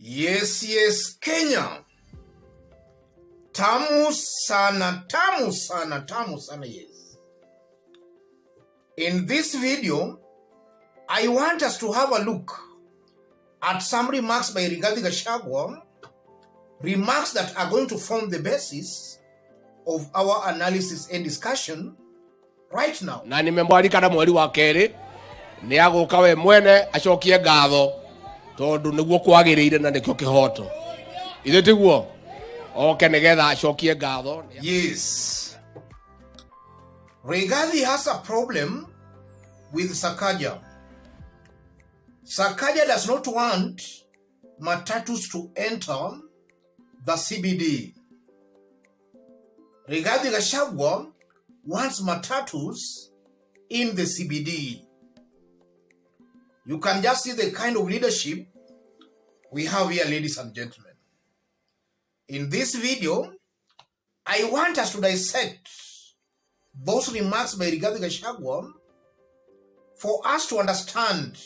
Yes, Kenya. Tamu sana, yes. In this video, I want us to have a look at some remarks by Rigathi Gachagua, remarks that are going to form the basis of our analysis and discussion right now. Na nimemwalika na mweri wa keri ni aguka we mwene acokie ngatho tondu niguo kwagirire na nikyo kihoto ithe tiguo oke nigetha acokie ngatho. Yes, Rigathi has a problem with Sakaja. Sakaja does not want matatus to enter the CBD. Rigathi Gachagua wants matatus in the CBD. You can just see the kind of leadership we have here, ladies and gentlemen. In this video, I want us to dissect those remarks by Rigathi Gachagua for us to understand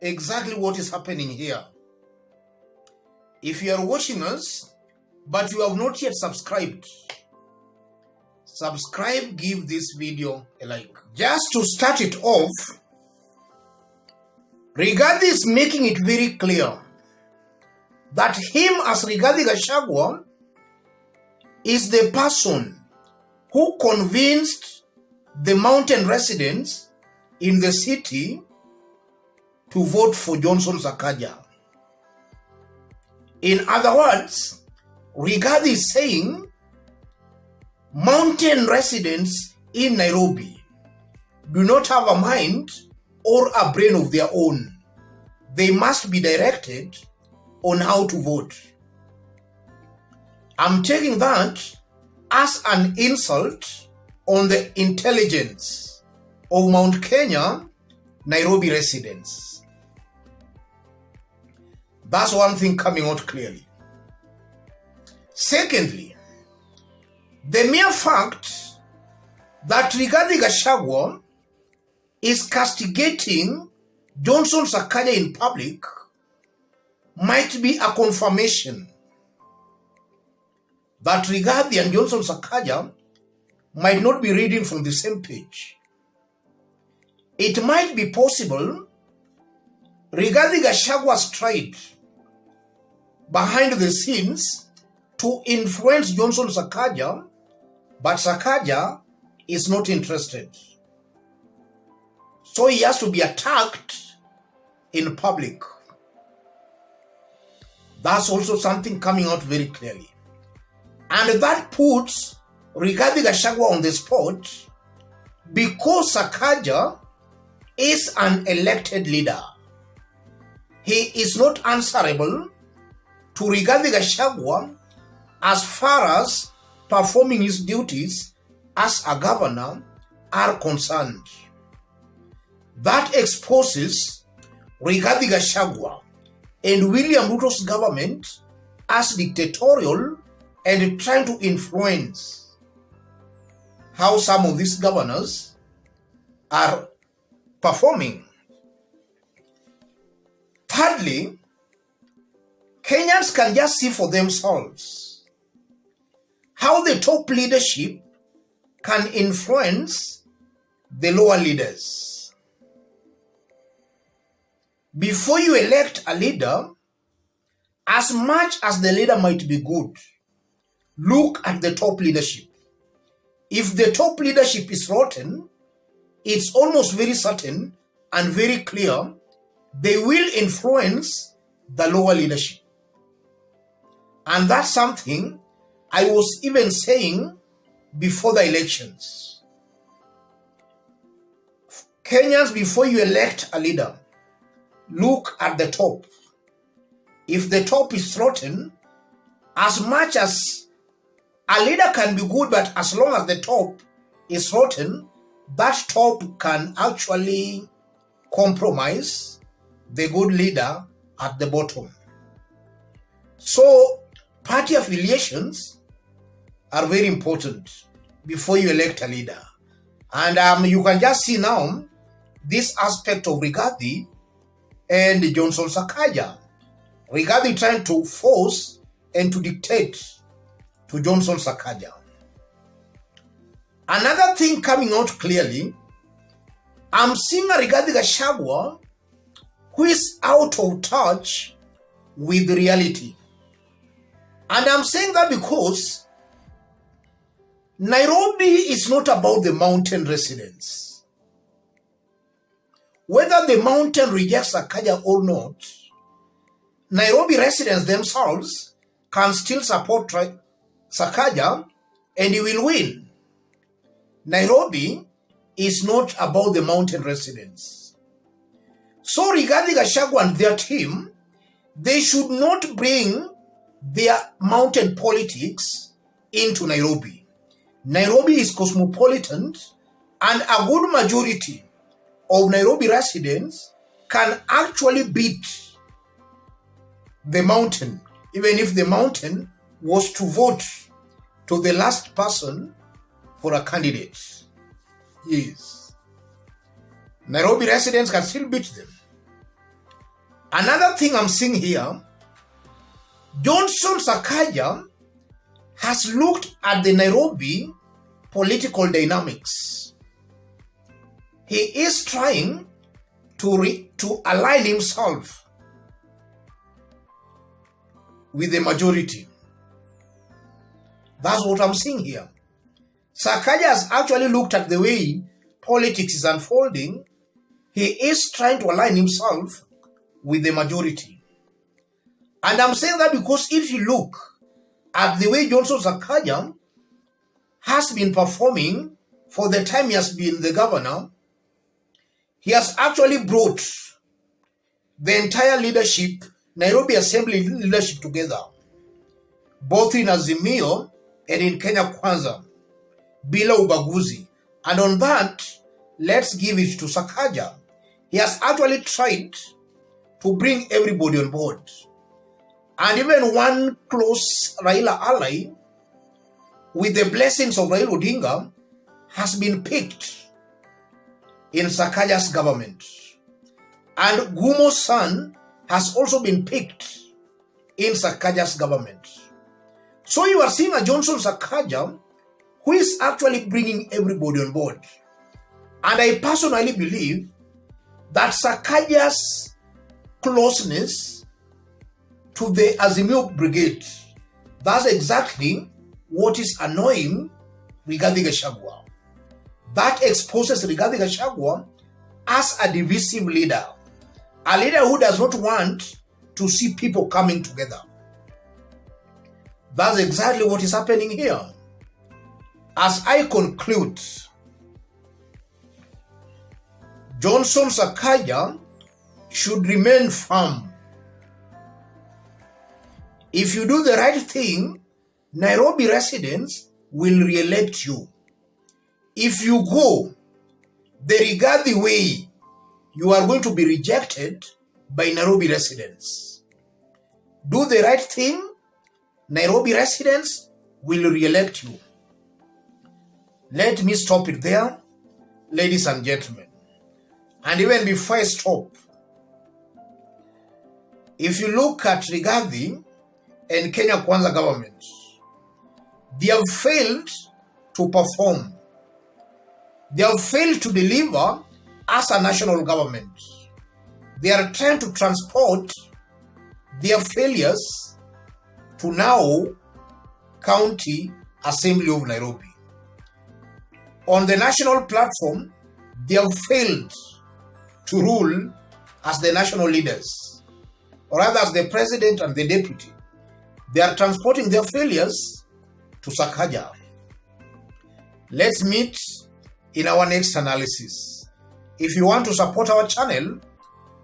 exactly what is happening here. If you are watching us, but you have not yet subscribed, subscribe, give this video a like. Just to start it off, Rigathi is making it very clear that him as Rigathi Gachagua is the person who convinced the mountain residents in the city to vote for Johnson Sakaja. In other words, Rigathi is saying mountain residents in Nairobi do not have a mind or a brain of their own. They must be directed on how to vote. I'm taking that as an insult on the intelligence of Mount Kenya Nairobi residents. That's one thing coming out clearly. Secondly, the mere fact that Rigathi Gachagua is castigating Johnson Sakaja in public might be a confirmation that Rigathi and Johnson Sakaja might not be reading from the same page. It might be possible Rigathi Gachagua's tried behind the scenes to influence Johnson Sakaja, but Sakaja is not interested. So he has to be attacked in public. That's also something coming out very clearly. And that puts Rigathi Gachagua on the spot because Sakaja is an elected leader. He is not answerable to Rigathi Gachagua as far as performing his duties as a governor are concerned. That exposes Rigathi Gachagua and William Ruto's government as dictatorial and trying to influence how some of these governors are performing. Thirdly, Kenyans can just see for themselves how the top leadership can influence the lower leaders. Before you elect a leader, as much as the leader might be good, look at the top leadership. If the top leadership is rotten, it's almost very certain and very clear they will influence the lower leadership. And that's something I was even saying before the elections. Kenyans, before you elect a leader, look at the top. If the top is rotten, as much as a leader can be good, but as long as the top is rotten, that top can actually compromise the good leader at the bottom. So, party affiliations are very important before you elect a leader. And you can just see now this aspect of Rigathi and Johnson Sakaja. Rigathi trying to force and to dictate to Johnson Sakaja. Another thing coming out clearly, I'm seeing a Rigathi Gachagua who is out of touch with reality. And I'm saying that because Nairobi is not about the mountain residents. Whether the mountain rejects Sakaja or not, Nairobi residents themselves can still support Sakaja and he will win. Nairobi is not about the mountain residents. So Rigathi Gachagua and their team, they should not bring their mountain politics into Nairobi. Nairobi is cosmopolitan, and a good majority of Nairobi residents can actually beat the mountain, even if the mountain was to vote to the last person for a candidate. Yes. Nairobi residents can still beat them. Another thing I'm seeing here, Johnson Sakaja has looked at the Nairobi political dynamics. He is trying to align himself with the majority. That's what I'm seeing here. Sakaja has actually looked at the way politics is unfolding. He is trying to align himself with the majority. And I'm saying that because if you look at the way Johnson Sakaja has been performing for the time he has been the governor, he has actually brought the entire leadership, Nairobi Assembly leadership together, both in Azimio and in Kenya Kwanza, bila ubaguzi. And on that, let's give it to Sakaja. He has actually tried to bring everybody on board. And even one close Raila ally, with the blessings of Raila Odinga, has been picked in Sakaja's government. And Gumo's son has also been picked in Sakaja's government. So you are seeing a Johnson Sakaja who is actually bringing everybody on board. And I personally believe that Sakaja's closeness to the Azimio Brigade, that's exactly what is annoying Rigathi Gachagua. That exposes Rigathi Gachagua as a divisive leader, a leader who does not want to see people coming together. That's exactly what is happening here. As I conclude, Johnson Sakaja should remain firm. If you do the right thing, Nairobi residents will re-elect you. If you go the Rigathi way, you are going to be rejected by Nairobi residents. Do the right thing, Nairobi residents will re-elect you. Let me stop it there, ladies and gentlemen. And even before I stop, if you look at Rigathi and Kenya Kwanza government, they have failed to perform. They have failed to deliver as a national government. They are trying to transport their failures to now County Assembly of Nairobi. On the national platform, they have failed to rule as the national leaders, or rather as the president and the deputy. They are transporting their failures to Sakaja. Let's meet in our next analysis. If you want to support our channel,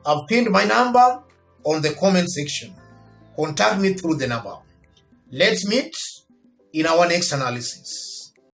I've pinned my number on the comment section. Contact me through the number. Let's meet in our next analysis.